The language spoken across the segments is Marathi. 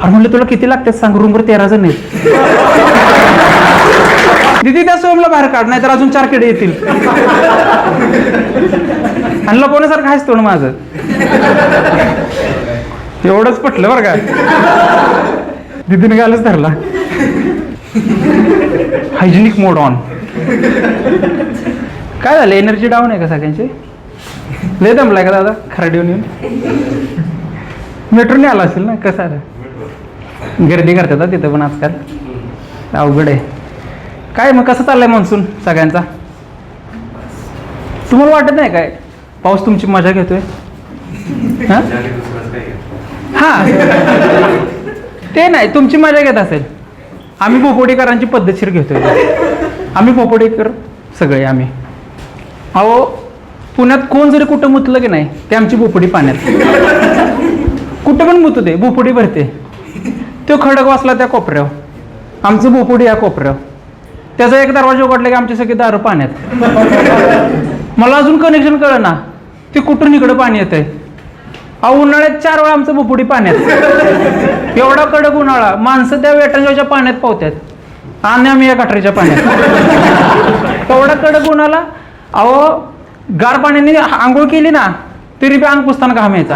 अरे म्हणलं तुला किती लागतात सांग, रूमवर 13 जण आहेत. दिदी त्या सोयमला बाहेर काढ, नाही तर अजून 4 किडे येतील. आणि लपवण्यासारखं आहेच तोंड माझं. एवढंच पटलं बरं का. दिदीने गालच धरला. Hygienic mode on. काय झालं, एनर्जी डाऊन आहे का सगळ्यांची? लय दमलाय का दादा खराडीहून येऊन? मेट्रोने आला असेल ना? कसं आलं? गर्दी करतात तिथं पण आजकाल, अवघड आहे. काय मग कसं चाललंय मान्सून सगळ्यांचा? तुम्हाला वाटत नाही काय पाऊस तुमची मजा घेतोय? हा ते नाही, तुमची मजा घेत असेल. आम्ही भोपोडीकरांची पद्धतशीर घेतोय. आम्ही भोपोडीकर सगळे आम्ही. अहो पुण्यात कोण जरी कुठं मुतलं की नाही, ते आमची भोपोडी पाण्यात. कुठं पण मुतू दे, भोपोडी भरते. तो खडक वाचला त्या कोपऱ्यावर, आमचं भोपोडी या कोपऱ्यावर. त्याचा एक दरवाजा उघडला की आमची सगळी दारं पाण्यात. मला अजून कनेक्शन कळलं ना, ते कुठून इकडं पाणी येतंय. अहो उन्हाळ्यात 4 वेळा आमचं भोपोडी पाण्यात. एवढा कडक उन्हाळा, माणसं त्या वेटंजॉयच्या पाण्यात पावतात आणि आम्ही या गटारीच्या पाण्यात. एवढा कडक उन्हाला अहो गार पाण्याने आंघोळ केली ना तरी बी अंग पुसताना घाम यायचा.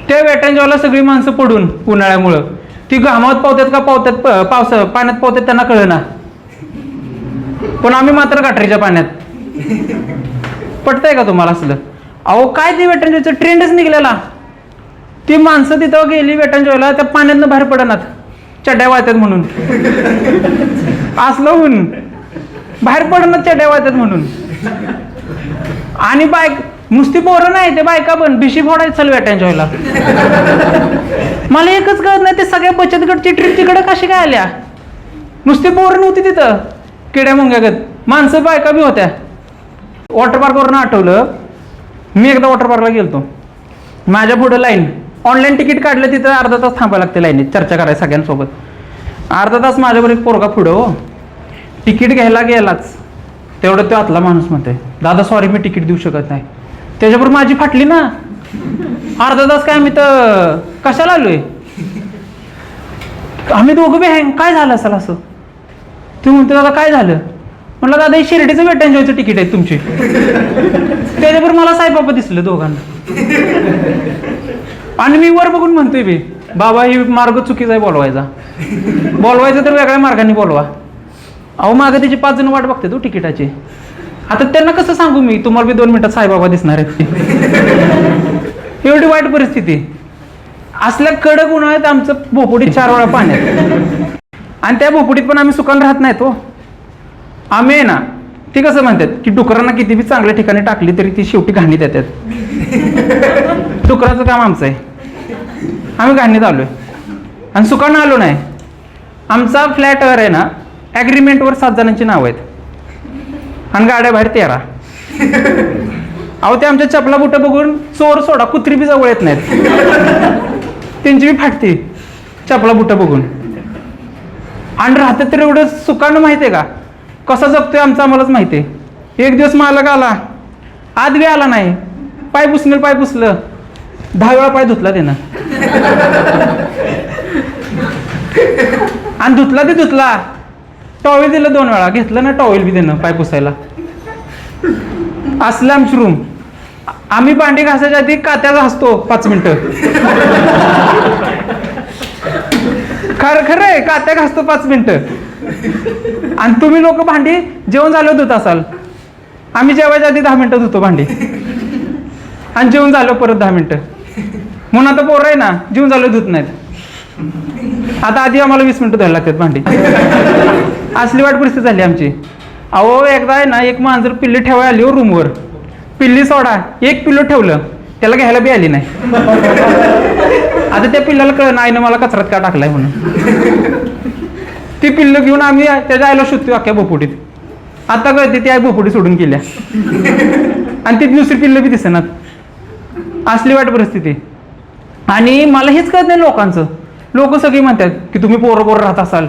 त्या वेटंजॉयला सगळी माणसं पडून उन्हाळ्यामुळं ती घामात पावतात का पावसात पाण्यात पावतात त्यांना कळलं ना. पण आम्ही मात्र गटारीच्या पाण्यात. पटतंय का तुम्हाला असलं? अहो काय ते वेटंजॉयचं ट्रेंडच निघलेला. ती माणसं तिथं गेली वेटंजॉयला, त्या पाण्यातनं बाहेर पडणार, चड्ड्या वाळतात म्हणून. असलं होऊन बाहेर पडणार चड्ड्या वाळतात म्हणून. आणि बाईक नुसती पोरं नाही, ते बायका पण भिशी फोडायचं चल वेटंजॉयला. मला एकच कळत नाही, ते सगळ्या बचत गटची ट्रिप तिकडे कशी काय आल्या? नुसती पोरं नव्हती तिथं किड्या मुंग्यागत, माणसं बायका बी होत्या. वॉटर पार्कवरून आठवलं, मी एकदा वॉटर पार्कला गेलतो. माझ्या पुढं लाईन, ऑनलाईन तिकीट काढलं, तिथं अर्धा तास थांबायला लागते लाईनीत, चर्चा करायला सगळ्यांसोबत. अर्धा तास माझ्यावर एक पोरगा पुढं हो, तिकीट घ्यायला गेलाच तेवढं तो आतला माणूस म्हणतोय, दादा सॉरी मी तिकीट देऊ शकत नाही. त्याच्याबरोबर माझी फाटली ना. अर्धा तास काय आम्ही तर कशाला आलोय? आम्ही दोघं बी हँग. काय झालं असेल असं? तू म्हणतो दादा काय झालं? म्हटलं दादा हे शिर्डीचं वेटंजॉयचं तिकीट आहे तुमची. त्याच्याबरोबर मला साईबाबा दिसलं दोघांना. आणि मी वर बघून म्हणतोय बी, बाबा ही मार्ग चुकीचा आहे बोलवायचा. बोलवायचं तर वेगळ्या मार्गाने बोलवा. अहो मागं त्याची 5 जण वाट बघते तो तिकिटाची. आता त्यांना कसं सांगू मी तुम्हाला बी 2 मिनिटात साईबाबा दिसणार आहेत. एवढी वाईट परिस्थिती. असल्या कडक उन्हाळ्यात आमचं भोपोडी 4 वेळा पाण्यात. आणि त्या भोपोडीत पण आम्ही सुकान राहत नाही तो. आम्ही आहे ना, ती कसं म्हणतात की डुकरांना किती बी चांगल्या ठिकाणी टाकली तरी ती शेवटी घाणीत येतात. डुकराचं काम आमचं आहे. आम्ही घाणीत आलोय आणि सुकान आलो नाही. आमचा फ्लॅटवर आहे ना, ॲग्रीमेंटवर 7 जणांची नावं आहेत आणि गाड्या बाहेर 13. अहो ते आमच्या चपला बुटं बघून चोर सोडा कुत्री बी जवळ येत नाहीत. त्यांची बी फाटती चपला बुटं बघून. आणि राहतात तर एवढं सुकानं माहिती आहे का? कसा जगतोय आमचा आम्हालाच माहिती आहे. एक दिवस मालक आला, आत बी आला नाही, पाय पुसलं 10 वेळा पाय धुतला त्यानं. आणि धुतला टॉवेल दिलं 2 वेळा, घेतलं ना टॉवेल बी त्यानं पाय पुसायला. असलं आमची रूम. आम्ही भांडी घासायच्या आधी कात्या घासतो 5 मिनिटं. खरं आहे, कात्या घासतो 5 मिनिटं. आणि तुम्ही लोक भांडी जेवण झालं धुत असाल. आम्ही जेवायच्या आधी 10 मिनिटं धुतो भांडी आणि जेवण झालं परत 10 मिनिटं. म्हणून आता पोरं आहे ना, जेवण झालं धुत नाहीत. आता आधी आम्हाला 20 मिनिटं धुवायला लागतात भांडी. असली वाईट परिस्थिती झाली आमची. अहो एकदा आहे ना, एक मांजर पिल्ली ठेवायला आली हो रूमवर. पिल्ली सोडा, एक पिल्लू ठेवलं, त्याला घ्यायला बी आली नाही. आता त्या पिल्लाला कळलं आईनं मला कचऱ्यात का टाकलाय म्हणून. ती पिल्लं घेऊन आम्ही त्याच्या आईला शोधतोय अख्ख्या भोपोडीत. आता कळते ती आई भोपोडी सोडून गेल्या आणि ती दुसरी पिल्लं बी दिसेनात. असली वाईट परिस्थिती. आणि मला हेच कळत नाही लोकांचं. लोक सगळी म्हणतात की तुम्ही पोरं राहत असाल,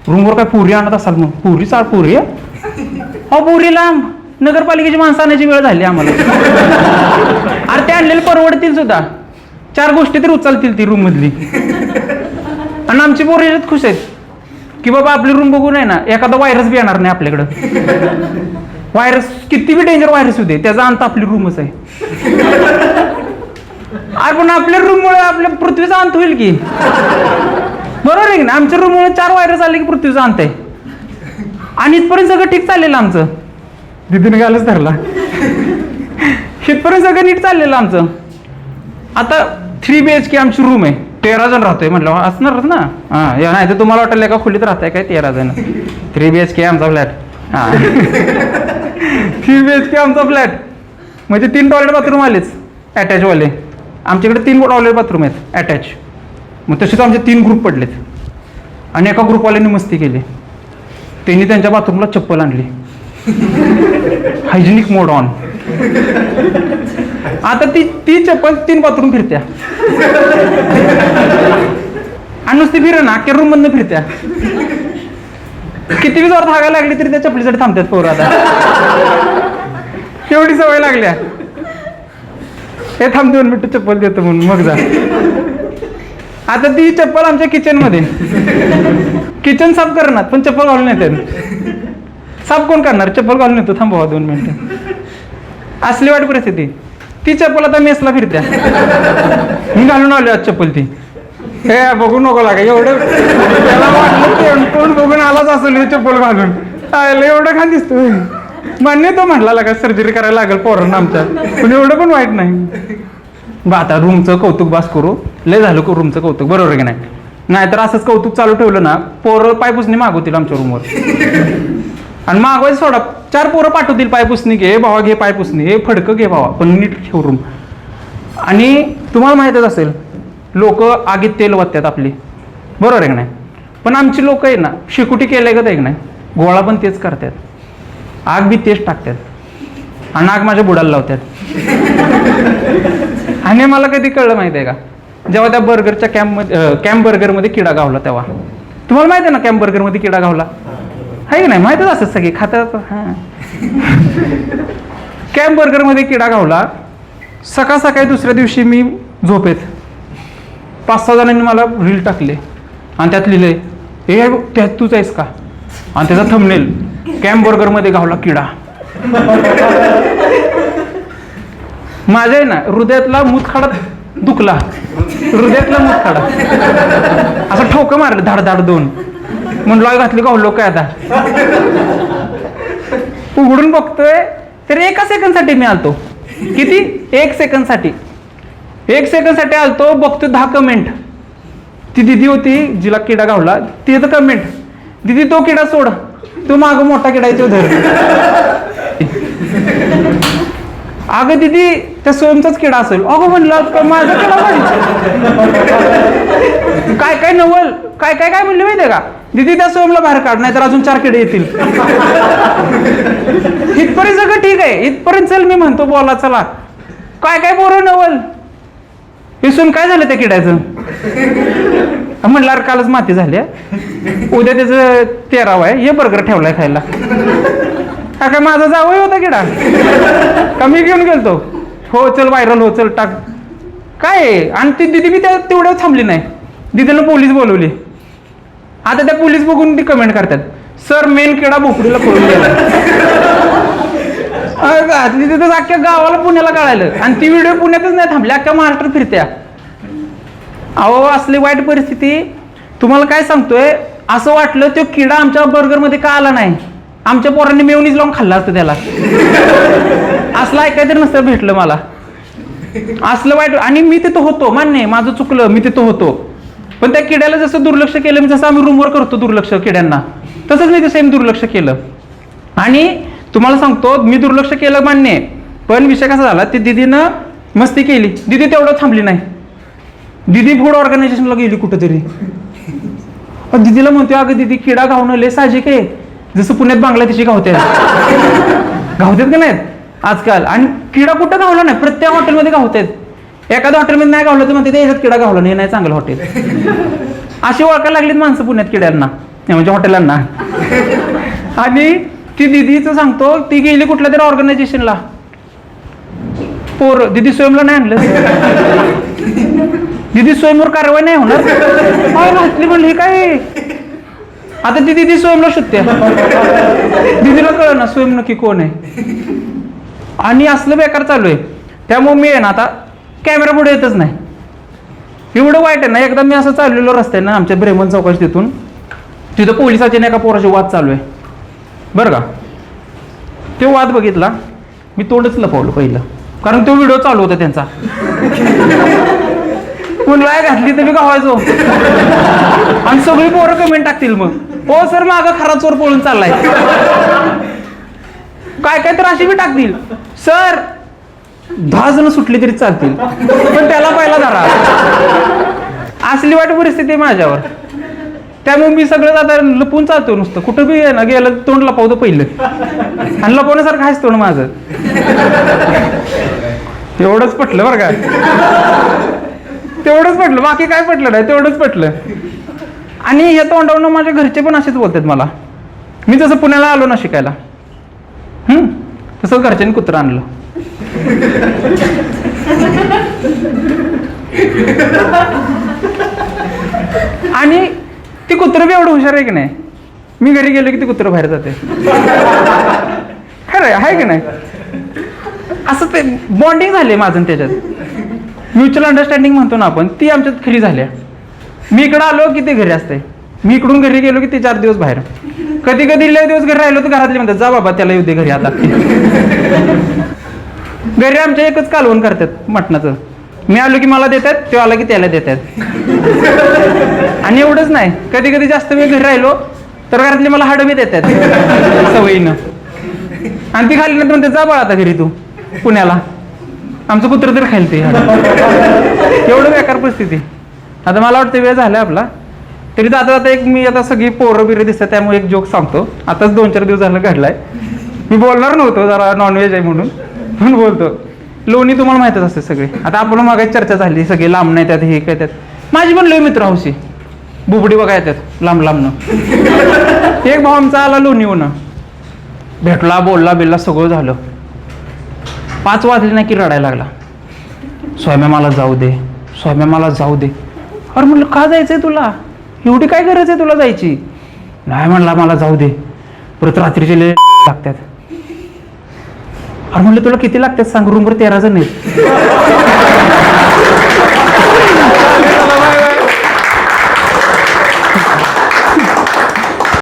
रूमवर काय पुरी आणत असाल. मग पुरी अहो पुरी लांब, नगरपालिकेची माणसं आणायची वेळ झाली आम्हाला. अरे ते आणलेले परवडतील सुद्धा. 4 गोष्टी तरी उचलतील ती रूम मधली. आणि आमची पोरं याच्यात खुश आहेत की बाबा आपली रूम बघून आहे ना एखादा व्हायरस बी येणार नाही आपल्याकडं. व्हायरस किती बी डेंजर व्हायरस होते त्याचा अंत आपली रूमच आहे. अरे पण आपल्या रूममुळे आपल्या पृथ्वीचा अंत होईल की, बरोबर आहे की ना. आमच्या रूममुळे 4 व्हायरस आले की पृथ्वीचा अंत आहे. आणि इथपर्यंत सगळं ठीक चाललेलं आमचं. दिदीने घालच धरला. इथपर्यंत सगळं नीट चाललेलं आमचं. आता 3 BHK आमची रूम आहे, 13 जण राहतोय म्हटलं असणारच ना. हा नाही तर तुम्हाला वाटलं का खोलीत राहताय काय 13 जण. 3 BHK आमचा फ्लॅट. हा 3 BHK आमचा फ्लॅट म्हणजे 3 टॉयलेट बाथरूम आलेच अटॅचवाले. आमच्याकडे 3 टॉयलेट बाथरूम आहेत अटॅच. मग तसेच आमचे 3 ग्रुप पडलेत. आणि एका ग्रुपवाल्यांनी मस्ती केली, त्यांनी त्यांच्या बाथरूमला चप्पल आणली. Hygienic mode on. आता ती चप्पल 3 बाथरूम फिरत्या आणि नुसती फिर ना अख्या रूम मधनं फिरत्या. किती जोरात हागायला लागली तरी त्या चपलीसाठी थांबतात पोरं. आता एवढी सवय लागल्या. हे थांब 2 मिनिटं चप्पल देतो म्हणून मग जा. आता ती चप्पल आमच्या किचन मध्ये, किचन साफ करणार पण चप्पल घालून येते. साफ कोण करणार, चप्पल घालून येतो थांबवा 2 मिनिटं. असली वाईट परिस्थिती. ती चप्पल आता मेसला फिरत्या. मी घालून आलो आज चप्पल ती. हे बघू नको लागा एवढं. त्याला वाटलं कोण बघून आलाच असेल चप्पल घालून. एवढं खान दिसतो. मान्य तो म्हटला लागा सर्जरी करायला लागेल पोरांना आमच्या, पण एवढं पण वाईट नाही. बा आता रूमचं कौतुक बास करू, लय झालं रूमचं कौतुक, बरोबर की नाही. नाहीतर असंच कौतुक चालू ठेवलं ना पोरं पायपुसणी मागवतील आमच्या रूमवर. आणि मागवायचं सोडा, 4 पोरं पाठवतील पायपुसणी घे भावा, घे पायपुसणी, हे फडकं घे भावा, पण नीट ठेव रूम. आणि तुम्हाला माहीतच असेल लोक आगीत तेल वाटतात आपली, बरोबर आहे की नाही. पण आमची लोक आहे ना शेकोटी केलंय का ते नाही, गोळा पण तेच करतात, आग बी तेच टाकतात आणि आग माझ्या बुडाला लावतात. आणि मला कधी कळलं माहिती आहे का, जेव्हा त्या बर्गरच्या कॅम्प बर्गरमध्ये किडा गावला तेव्हा. तुम्हाला माहिती आहे ना कॅम्प बर्गरमध्ये किडा गावला आहे की नाही, माहितच असत सगळी खातात. हां कॅम्प बर्गरमध्ये किडा गावला. सकाळी दुसऱ्या दिवशी मी झोपेत 5-6 जणांनी मला रील टाकले आणि त्यात लिहिले हे त्यात तूच आहेस का, आणि त्याचा थंबनेल कॅम्प बर्गरमध्ये गावला किडा. माझ्या आहे ना हृदयातला मुतखडा दुखला, हृदयातला मुतखडा असं ठोकं मारलं धाड धाड 2. म्हणलं घातली गावलो काय आता. उघडून बघतोय तर 1 सेकंदसाठी मी आलतो. किती 1 सेकंदसाठी, 1 सेकंदसाठी आलतो. बघतो 10 कमेंट. ती दिदी होती जिला किडा गावला, तिथं कमेंट, दिदी तो किडा सोड, तो माग मोठा किडा आहे तो धर. अगं दिदी त्या सोमचाच किडा असेल. अगं म्हणलं माझा किडा काय काय नवल काय काय काय म्हणले माहितीये का, दिदी त्या सोमला बाहेर काढ नाही तर अजून 4 किडे येतील. इथपर्यंत सगळं ठीक आहे, इथपर्यंत चल मी म्हणतो बोला चला. काय काय बोर नवल इसून काय झालं त्या किड्याचं. म्हणलं अरे कालच माती झाली, उद्या त्याचं 13वा आहे, हे बर्गर ठेवलाय खायला. काय माझा जावई होता किडा का मी घेऊन गेलतो. हो चल व्हायरल हो चल टाक काय. आणि ती दिदी मी त्या तेवढ्या थांबली नाही, दिदीला पोलीस बोलवली. आता त्या पोलीस बघून ती कमेंट करतात सर मेन किडा भोपडीला पळून गेला. तिथं अख्ख्या गावाला पुण्याला कळालं. आणि ती व्हिडिओ पुण्यातच नाही थांबली, अख्ख्या महाराष्ट्रात फिरत्या. अहो असली वाईट परिस्थिती. तुम्हाला काय सांगतोय, असं वाटलं तो किडा आमच्या बर्गरमध्ये का आला नाही, आमच्या पोरांनी मेयोनीज लावून खाल्ला असतं त्याला. असलं ऐकायचं नसतं भेटलं मला, असलं वाईट. आणि मी तिथं होतो, मान्य माझं चुकलं, मी तिथं होतो. पण त्या किड्याला जसं दुर्लक्ष केलं, जसं आम्ही रूमवर करतो दुर्लक्ष किड्यांना, तसंच मी ते सेम दुर्लक्ष केलं. आणि तुम्हाला सांगतो मी दुर्लक्ष केलं मान्य, पण विषय कसा झाला, ती दिदीनं मस्ती केली. दिदी तेवढं थांबली नाही, दिदी फूड ऑर्गनायझेशनला गेली कुठंतरी. दिदीला म्हणते अगं दिदी किडा गावणं लय साहजिक आहे, जसं पुण्यात बांगलादेशी गावतात का नाहीत आजकाल. आणि किडा कुठं गावला नाही, प्रत्येक हॉटेलमध्ये गावतात. एखाद्या हॉटेलमध्ये नाही गावलं तर म्हणते ते ह्याच्यात किडा गावला नाही चांगलं हॉटेल. अशी ओळखायला लागलीत माणसं पुण्यात किड्यांना, म्हणजे हॉटेलांना. आणि ती दिदीचं सांगतो, ती गेली कुठल्या तरी ऑर्गनायझेशनला, दिदी स्वयंला नाही आणलं. दिदी स्वयंवर कारवाई नाही होणार. काय नाचली म्हणली हे काय. आता ती दिदी स्वयंला शोधते. दिदीला कळ ना स्वयं नक्की कोण आहे. आणि असलं बेकार चालू आहे. त्यामुळे मी आहे ना आता कॅमेरा पुढे येतच नाही. एवढं वाईट आहे ना. एकदा मी असं चाललेलो रस्त्याने ना आमच्या ब्रेमन चौकाशी तिथं पोलिसाचे एका पोराचे वाद चालू आहे बरं का. तो वाद बघितला मी तोंडच लपवलं पहिलं, कारण तो व्हिडिओ चालू होता त्यांचा. मुलाय घातली तर मी गावायचो आणि सगळी पोरं कमेंट टाकतील मग, हो सर मागं खरा चोर पळून चाललाय. काय काय तर अशी बी टाकतील, सर 10 जण सुटली तरी चालतील पण त्याला पहिला धरा. असली वाईट परिस्थिती आहे माझ्यावर. त्यामुळे मी सगळं आता लपून चालतो नुसतं. कुठं बी आहे ना गेलं तोंड लपवतो पहिलं, आणि लपवण्यासारखं आहेच तोंड माझं. एवढंच पटलं बरं का. तेवढंच पटलं, बाकी काय पटलं नाही, तेवढंच पटलं. आणि हे तोंडावरून माझ्या घरचे पण असेच बोलतात मला. मी जसं पुण्याला आलो ना शिकायला, तसंच घरच्यांनी कुत्रं आणलं. आणि ती कुत्रं बी एवढं हुशार आहे की नाही. मी घरी गेलो की ती कुत्रं बाहेर जाते. खरं आहे की नाही. असं ते बॉन्डिंग झाले माझं त्याच्यात. म्युच्युअल अंडरस्टँडिंग म्हणतो ना आपण, ती आमच्यात खरी झाली. मी इकडं आलो की ते घरी असते, मी इकडून घरी गेलो की ते 4 दिवस बाहेर. कधी कधी लय दिवस घरी राहिलो तर घरातले म्हणतात जा बाबा त्याला येऊ दे घरी आता. घरी आमच्या एकच कालवण करतात मटणाचं. मी आलो की मला देतात, तो आला की त्याला देतात. आणि एवढंच नाही, कधी कधी जास्त वेळ घरी राहिलो तर घरातले मला हाडं बी देतात सवयीनं. आणि ती खाली नंतर म्हणते जा बाळा आता घरी तू पुण्याला, आमचं कुत्र तर खाईल ते. एवढं बेकार परिस्थिती. आता मला वाटतं वेळ झाला आपला. तरी जाता जाता एक मी आता सगळी पोरं बिरं दिसतात त्यामुळे एक जोक सांगतो. आताच 2-4 दिवस झालं घडलाय. मी बोलणार नव्हतो, जरा नॉनव्हेज आहे म्हणून, पण बोलतो. लोणी तुम्हाला माहितच असते सगळे. आता आपण मागे चर्चा झाली, सगळे लांब नाही त्यात हे काय त्यात. माझी पण लय मित्र हौशी बुबडी बघा येतात लांब लांबनं. एक भाऊ आमचा आला लोणीहून, भेटला बोलला बिल्ला सगळं झालं. 5 वाजले नाही की रडायला लागला, स्वाम्या मला जाऊ दे, स्वाम्या मला जाऊ दे. अरे म्हणलं का जायचंय तुला, एवढी काय गरज आहे तुला जायची. नाही म्हणला मला जाऊ दे, परत रात्रीचे लय लागतात. अरे म्हणलं तुला किती लागतात सांग, रूमवर 13 जण आहेत.